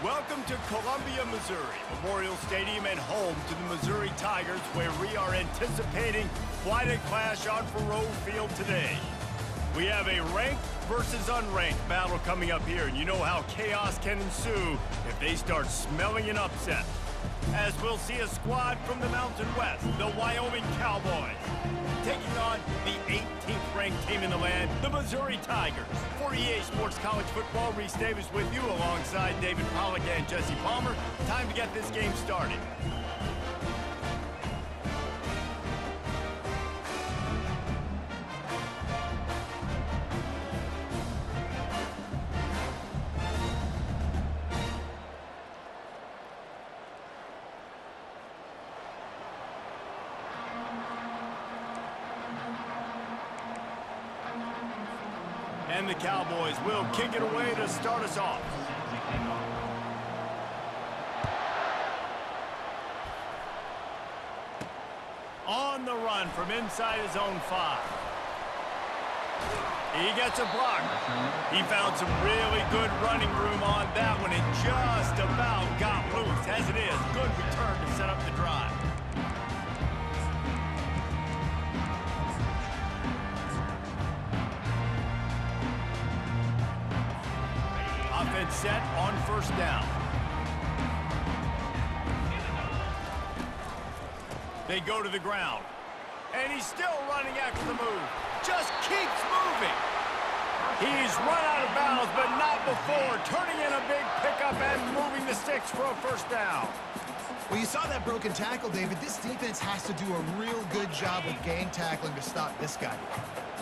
Welcome to Columbia, Missouri, Memorial Stadium and home to the Missouri Tigers, where we are anticipating quite a clash on Faroe Field today. We have a ranked versus unranked battle coming up here, and you know how chaos can ensue if they start smelling an upset. As we'll see a squad from the Mountain West, the Wyoming Cowboys, taking on the 18th ranked team in the land, the Missouri Tigers. For EA Sports College Football, Reese Davis with you alongside David Pollack and Jesse Palmer. Time to get this game started. And the Cowboys will kick it away to start us off. On the run from inside his own 5. He gets a block. He found some really good running room on that one and just about got loose. As it is, good return to set up the drive. Offense set on first down. They go to the ground. And he's still running after the move. Just keeps moving. He's run out of bounds, but not before. Turning in a big pickup and moving the sticks for a first down. Well, you saw that broken tackle, David. This defense has to do a real good job with gang tackling to stop this guy.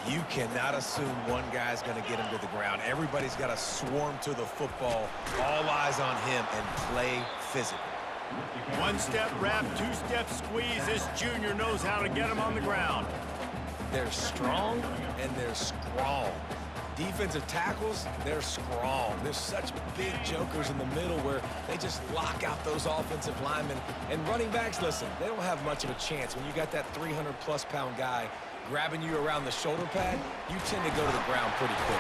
You cannot assume one guy's going to get him to the ground. Everybody's got to swarm to the football, all eyes on him, and play physical. One-step wrap, two-step squeeze. This junior knows how to get him on the ground. They're strong, and they're strong. Defensive tackles, they're strong. There's such big jokers in the middle where they just lock out those offensive linemen. And running backs, listen, they don't have much of a chance. When you got that 300-plus pound guy grabbing you around the shoulder pad, you tend to go to the ground pretty quick.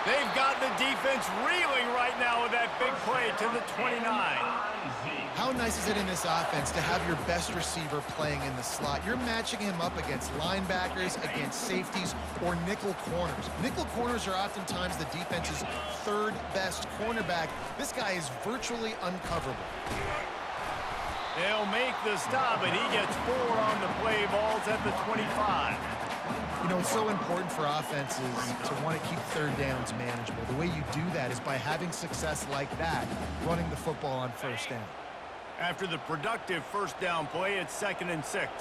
They've got the defense reeling right now with that big play to the 29. How nice is it in this offense to have your best receiver playing in the slot? You're matching him up against linebackers, against safeties, or nickel corners. Nickel corners are oftentimes the defense's third best cornerback. This guy is virtually uncoverable. They'll make the stop, and he gets 4 on the play balls at the 25. You know, it's so important for offenses to want to keep third downs manageable. The way you do that is by having success like that, running the football on first down. After the productive first down play, it's 2nd and 6.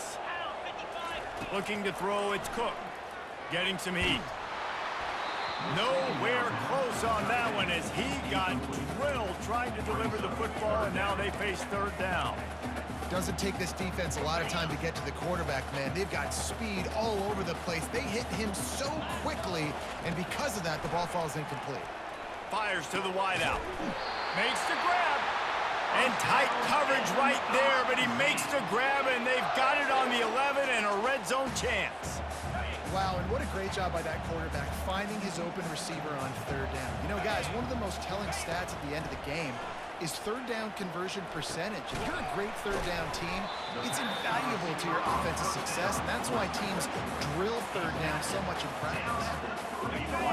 Looking to throw, it's Cook. Getting some heat. Nowhere close on that one as he got drilled trying to deliver the football, and now they face 3rd down. Doesn't take this defense a lot of time to get to the quarterback, man. They've got speed all over the place. They hit him so quickly, and because of that, the ball falls incomplete. Fires to the wideout. Makes the grab. And tight coverage right there, but he makes the grab, and they've got it on the 11 and a red zone chance. Wow, and what a great job by that quarterback, finding his open receiver on 3rd down. You know, guys, one of the most telling stats at the end of the game is 3rd down conversion percentage. If you're a great 3rd down team, it's invaluable to your offensive success, and that's why teams drill 3rd down so much in practice.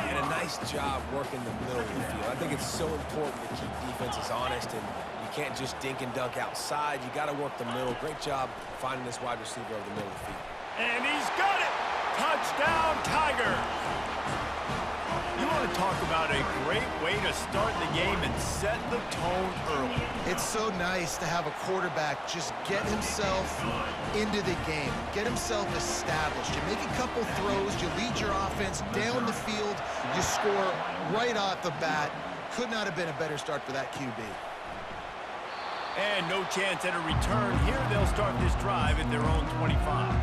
And a nice job working the middle of the field. I think it's so important to keep defenses honest, and you can't just dink and dunk outside. You got to work the middle. Great job finding this wide receiver over the middle of the field. And he's got it! Touchdown, Tigers! You want to talk about a great way to start the game and set the tone early. It's so nice to have a quarterback just get himself into the game, get himself established. You make a couple throws, you lead your offense down the field, you score right off the bat. Could not have been a better start for that QB. And no chance at a return. Here they'll start this drive at their own 25.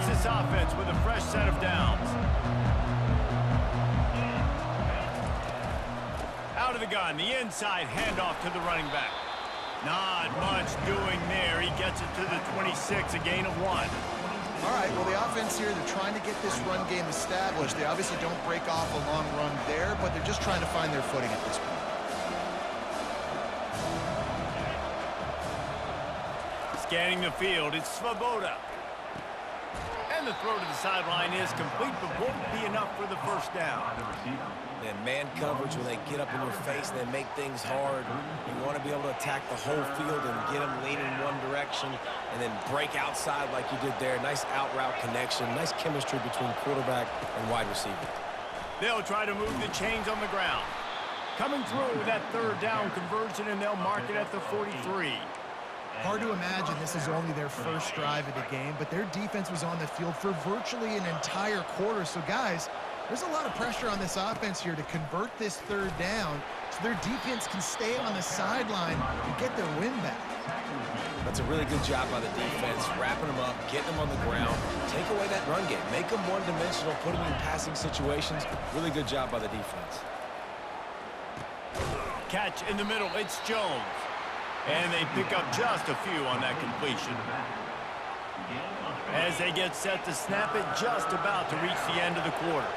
This offense with a fresh set of downs. Out of the gun, the inside handoff to the running back. Not much doing there. He gets it to the 26, a gain of 1. All right, well, the offense here, they're trying to get this run game established. They obviously don't break off a long run there, but they're just trying to find their footing at this point. Scanning the field, it's Svoboda. And the throw to the sideline is complete, but won't be enough for the first down. And man coverage, when they get up in your face and they make things hard, you want to be able to attack the whole field and get them leaning in one direction and then break outside like you did there. Nice out route connection, nice chemistry between quarterback and wide receiver. They'll try to move the chains on the ground. Coming through that third down conversion, and they'll mark it at the 43. Hard to imagine this is only their first drive of the game, but their defense was on the field for virtually an entire quarter. So, guys, there's a lot of pressure on this offense here to convert this third down so their defense can stay on the sideline and get their win back. That's a really good job by the defense, wrapping them up, getting them on the ground, take away that run game, make them one-dimensional, put them in passing situations. Really good job by the defense. Catch in the middle, it's Jones. And they pick up just a few on that completion. As they get set to snap it, just about to reach the end of the quarter.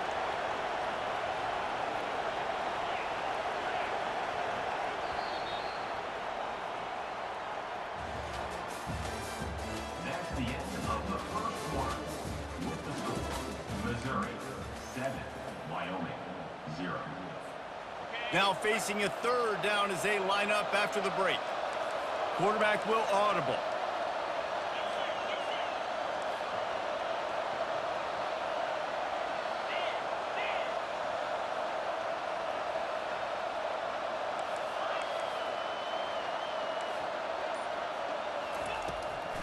That's the end of the first quarter. With the score, Missouri 7, Wyoming 0. Now facing a third down as they line up after the break. Quarterback will audible.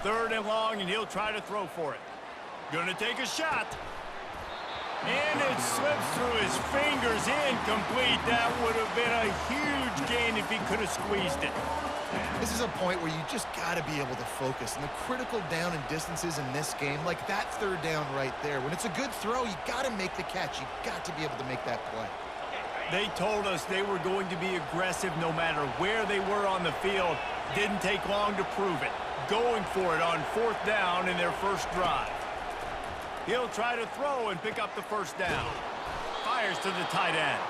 Third and long, and he'll try to throw for it. Gonna take a shot. And it slips through his fingers, incomplete. That would have been a huge gain if he could have squeezed it. This is a point where you just got to be able to focus. And the critical down and distances in this game, like that third down right there, when it's a good throw, you got to make the catch. You got to be able to make that play. They told us they were going to be aggressive no matter where they were on the field. Didn't take long to prove it. Going for it on fourth down in their first drive. He'll try to throw and pick up the first down. Fires to the tight end.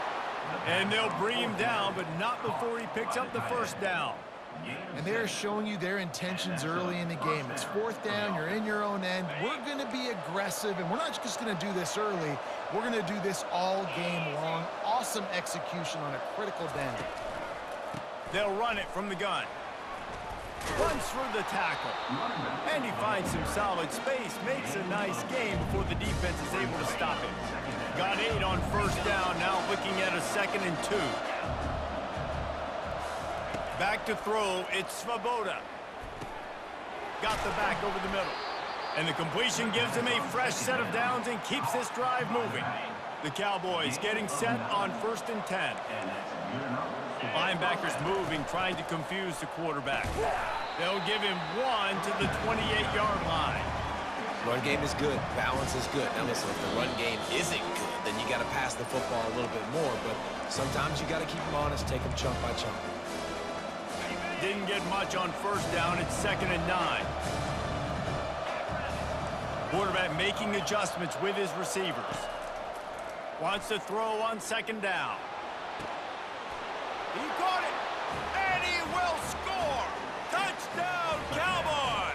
And they'll bring him down, but not before he picks up the first down. And they're showing you their intentions early in the game. It's fourth down, you're in your own end. We're going to be aggressive, and we're not just going to do this early. We're going to do this all game long. Awesome execution on a critical down. They'll run it from the gun. Runs through the tackle. And he finds some solid space. Makes a nice game before the defense is able to stop him. Got 8 on first down. Now looking at a 2nd and 2. Back to throw. It's Svoboda. Got the back over the middle. And the completion gives him a fresh set of downs and keeps this drive moving. The Cowboys getting set on 1st and 10. Linebackers moving, trying to confuse the quarterback. They'll give him 1 to the 28-yard line. Run game is good. Balance is good. Now listen, if the run game isn't good, then you got to pass the football a little bit more. But sometimes you got to keep them honest, take them chunk by chunk. Didn't get much on first down. It's 2nd and 9. Quarterback making adjustments with his receivers. Wants to throw on 2nd down. He caught it, and he will score! Touchdown, Cowboys!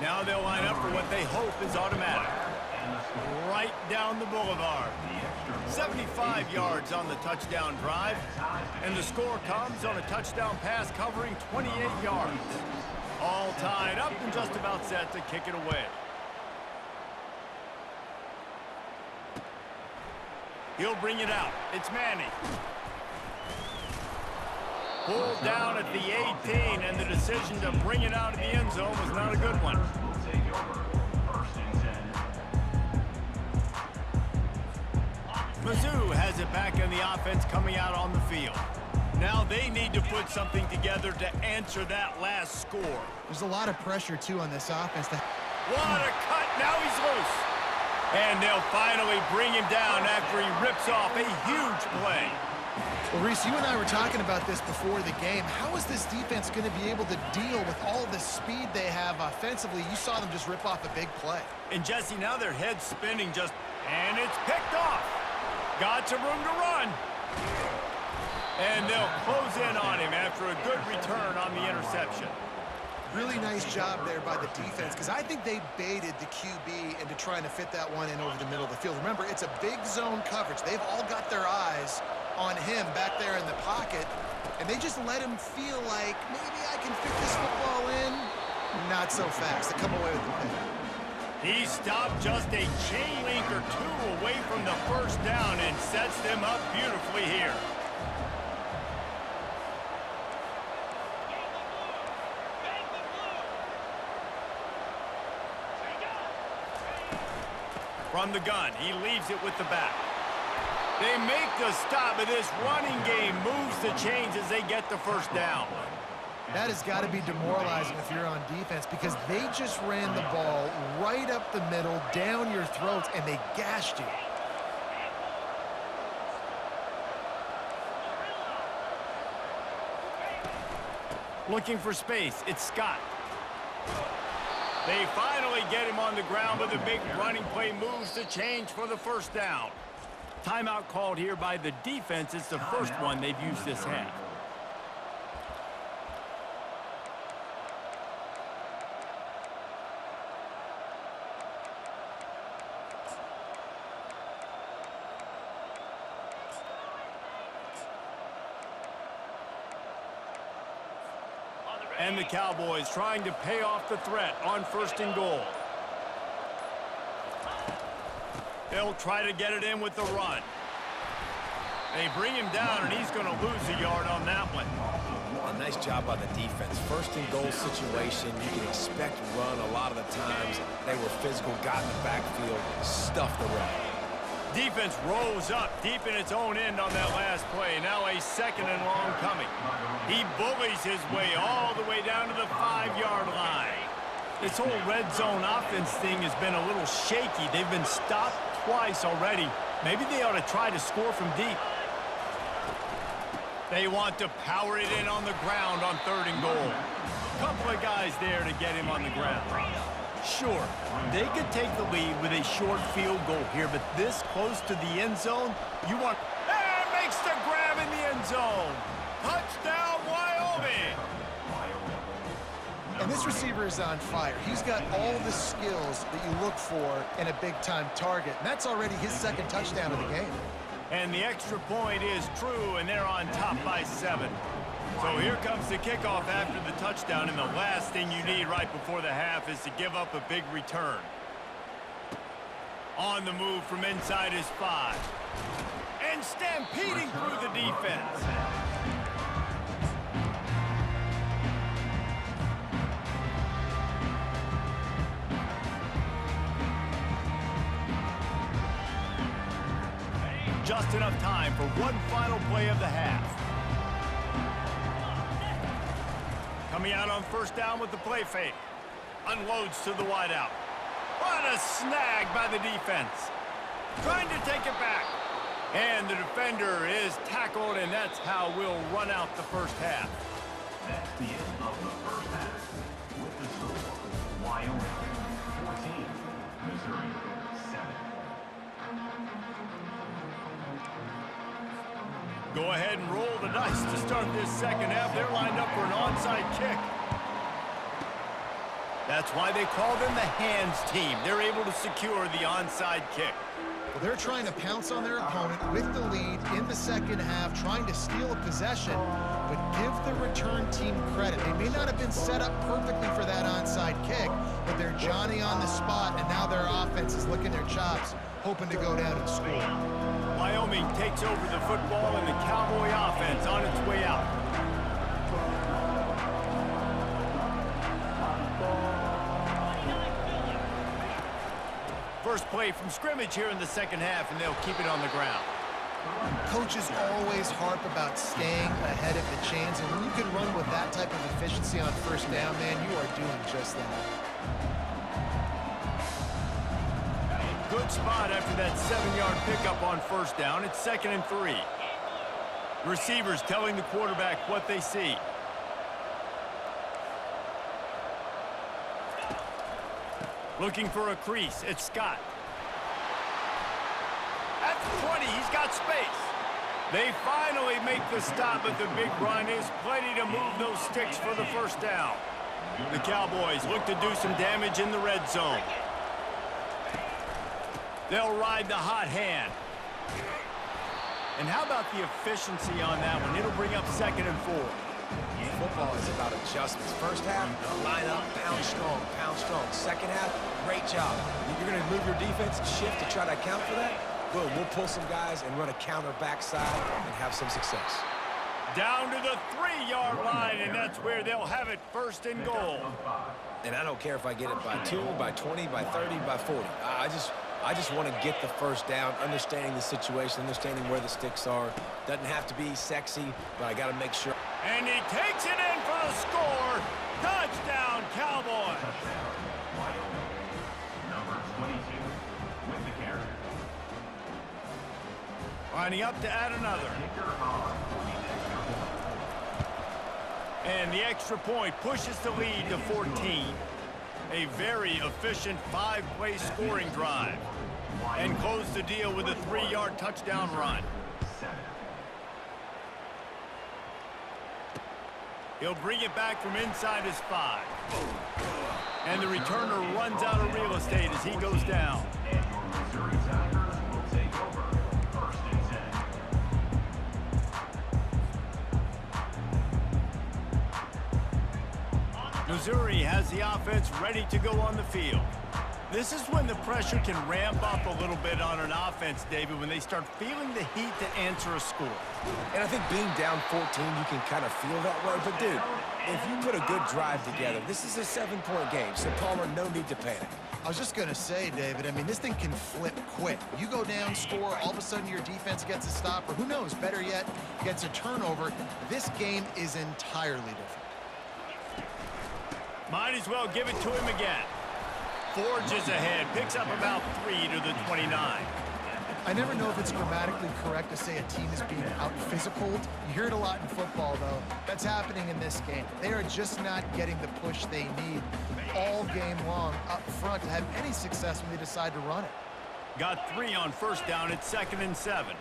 Now they'll line up for what they hope is automatic. Right down the boulevard. 75 yards on the touchdown drive, and the score comes on a touchdown pass covering 28 yards. All tied up and just about set to kick it away. He'll bring it out. It's Manning. Pulled down at the 18, and the decision to bring it out of the end zone was not a good one. Mizzou has it back in the offense coming out on the field. Now they need to put something together to answer that last score. There's a lot of pressure, too, on this offense. What a cut. Now he's loose. And they'll finally bring him down after he rips off a huge play. Well, Reese, you and I were talking about this before the game. How is this defense going to be able to deal with all the speed they have offensively? You saw them just rip off a big play. And Jesse, now their head's spinning and it's picked off. Got some room to run. And they'll close in on him after a good return on the interception. Really nice job there by the defense, because I think they baited the QB into trying to fit that one in over the middle of the field. Remember, it's a big zone coverage. They've all got their eyes on him back there in the pocket, and they just let him feel like, maybe I can fit this football in. Not so fast. They come away with the pick. He stopped just a chain link or two away from the first down and sets them up beautifully here. From the gun, he leaves it with the back. They make the stop, but this running game moves the chains as they get the first down. That has got to be demoralizing if you're on defense, because they just ran the ball right up the middle, down your throats, and they gashed you. Looking for space, it's Scott. They finally get him on the ground, but the big running play moves the change for the first down. Timeout called here by the defense. It's the first one they've used this half. And the Cowboys trying to pay off the threat on 1st and goal. They'll try to get it in with the run. They bring him down, and he's going to lose a yard on that one. A nice job by the defense. 1st and goal situation, you can expect run a lot of the times. They were physical, got in the backfield, stuffed the run. Defense rose up deep in its own end on that last play. Now a 2nd and long coming. He bullies his way all the way down to the 5-yard line. This whole red zone offense thing has been a little shaky. They've been stopped twice already. Maybe they ought to try to score from deep. They want to power it in on the ground on 3rd and goal. Couple of guys there to get him on the ground. Sure, they could take the lead with a short field goal here, but this close to the end zone, you want... And makes the grab in the end zone. Touchdown, Wyoming! And this receiver is on fire. He's got all the skills that you look for in a big-time target, and that's already his 2nd touchdown of the game. And the extra point is true, and they're on top by 7. So here comes the kickoff after the touchdown, and the last thing you need right before the half is to give up a big return. On the move from inside his 5. And stampeding through the defense. Just enough time for one final play of the half. Coming out on 1st down with the play fake. Unloads to the wideout. What a snag by the defense. Trying to take it back. And the defender is tackled, and that's how we'll run out the first half. That's the end of the first half. With the score, Wyoming 14, Missouri 7. Go ahead and roll the dice to start this 2nd half. They're lined up for an onside kick. That's why they call them the hands team. They're able to secure the onside kick. Well, they're trying to pounce on their opponent with the lead in the 2nd half, trying to steal a possession, but give the return team credit. They may not have been set up perfectly for that onside kick, but they're Johnny on the spot, and now their offense is licking their chops, hoping to go down and score. Wyoming takes over the football, and the Cowboy offense on its way out. First play from scrimmage here in the 2nd half, and they'll keep it on the ground. Coaches always harp about staying ahead of the chains, and when you can run with that type of efficiency on 1st down, man, you are doing just that. Good spot after that 7-yard pickup on 1st down. It's 2nd and 3. Receivers telling the quarterback what they see. Looking for a crease. It's Scott. At the 20, he's got space. They finally make the stop, but the big run is plenty to move those sticks for the first down. The Cowboys look to do some damage in the red zone. They'll ride the hot hand. And how about the efficiency on that one? It'll bring up 2nd and 4. Football is about adjustments. First half, line up, pound strong, pound strong. Second half, great job. You're going to move your defense, shift to try to account for that. Boom, we'll pull some guys and run a counter backside and have some success. Down to the 3-yard line, and that's where they'll have it, 1st and goal. And I don't care if I get it by 2, by 20, by 30, by 40. I just want to get the first down, understanding the situation, understanding where the sticks are. Doesn't have to be sexy, but I got to make sure. And he takes it in for the score. Touchdown, Cowboys. Wyoming. Number 22 with the carry. Lining up to add another. And the extra point pushes the lead to 14. A very efficient 5-play scoring drive. And close the deal with a 3-yard touchdown run. He'll bring it back from inside his 5. And the returner runs out of real estate as he goes down. And your Missouri Tigers will take over 1st and 10. Missouri has the offense ready to go on the field. This is when the pressure can ramp up a little bit on an offense, David, when they start feeling the heat to answer a score. And I think being down 14, you can kind of feel that way. But, dude, if you put a good drive together, this is a 7-point game. So, Palmer, no need to panic. I was just going to say, David, I mean, this thing can flip quick. You go down, score, all of a sudden your defense gets a stop, or who knows, better yet, gets a turnover. This game is entirely different. Might as well give it to him again. Forges ahead, picks up about 3 to the 29. I never know if it's grammatically correct to say a team is being out-physicaled. You hear it a lot in football, though. That's happening in this game. They are just not getting the push they need all game long up front to have any success when they decide to run it. Got 3 on 1st down. It's 2nd and 7.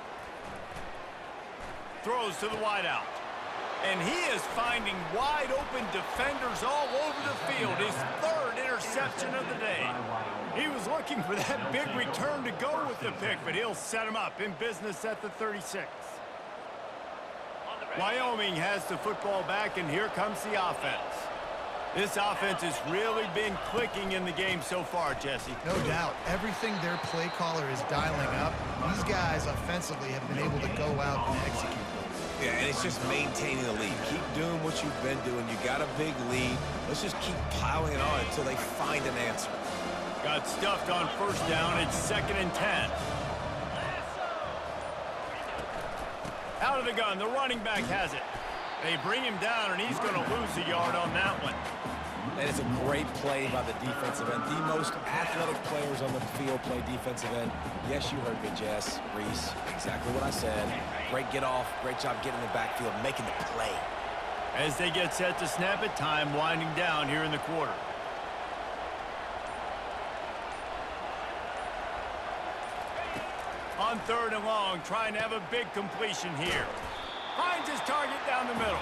Throws to the wideout. And he is finding wide-open defenders all over the field. His 3rd interception of the day. He was looking for that big return to go with the pick, but he'll set him up in business at the 36. Wyoming has the football back, and here comes the offense. This offense has really been clicking in the game so far, Jesse. No doubt. Everything their play caller is dialing up, these guys offensively have been able to go out and execute. Yeah, and it's just maintaining the lead. Keep doing what you've been doing. You got a big lead. Let's just keep piling it on until they find an answer. Got stuffed on 1st down. It's 2nd and 10. Out of the gun. The running back has it. They bring him down, and he's going to lose a yard on that one. And it's a great play by the defensive end. The most athletic players on the field play defensive end. Yes, you heard me, Jess, Reese. Exactly what I said. Great get off. Great job getting in the backfield, making the play. As they get set to snap it, time winding down here in the quarter. On 3rd and long, trying to have a big completion here. Finds his target down the middle.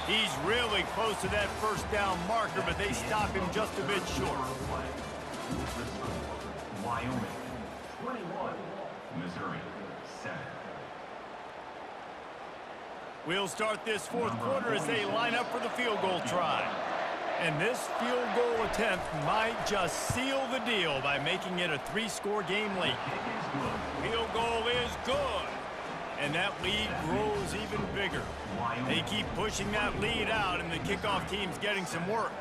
He's really close to that 1st down marker, but they stop him just a bit short. Wyoming 21, Missouri 7. We'll start this 4th quarter as they line up for the field goal try. And this field goal attempt might just seal the deal by making it a 3-score game late. Field goal is good. And that lead grows even bigger. They keep pushing that lead out, and the kickoff team's getting some work.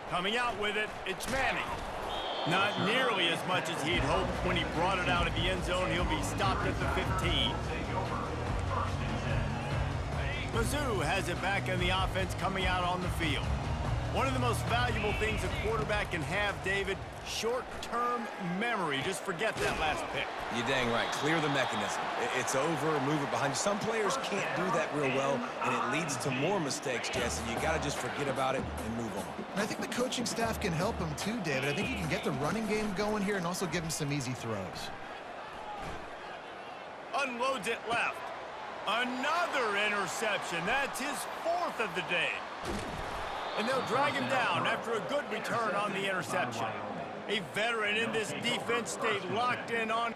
Coming out with it, it's Manning. Not nearly as much as he'd hoped when he brought it out of the end zone. He'll be stopped at the 15. Mizzou has it back in the offense coming out on the field. One of the most valuable things a quarterback can have, David, short-term memory. Just forget that last pick. You're dang right. Clear the mechanism. It's over, move it behind you. Some players can't do that real well, and it leads to more mistakes, Jesse. You got to just forget about it and move on. And I think the coaching staff can help him too, David. I think you can get the running game going here and also give him some easy throws. Unloads it left. Another interception. That's his 4th of the day. And they'll drag him down after a good return on the interception. A veteran in this defense stayed locked in on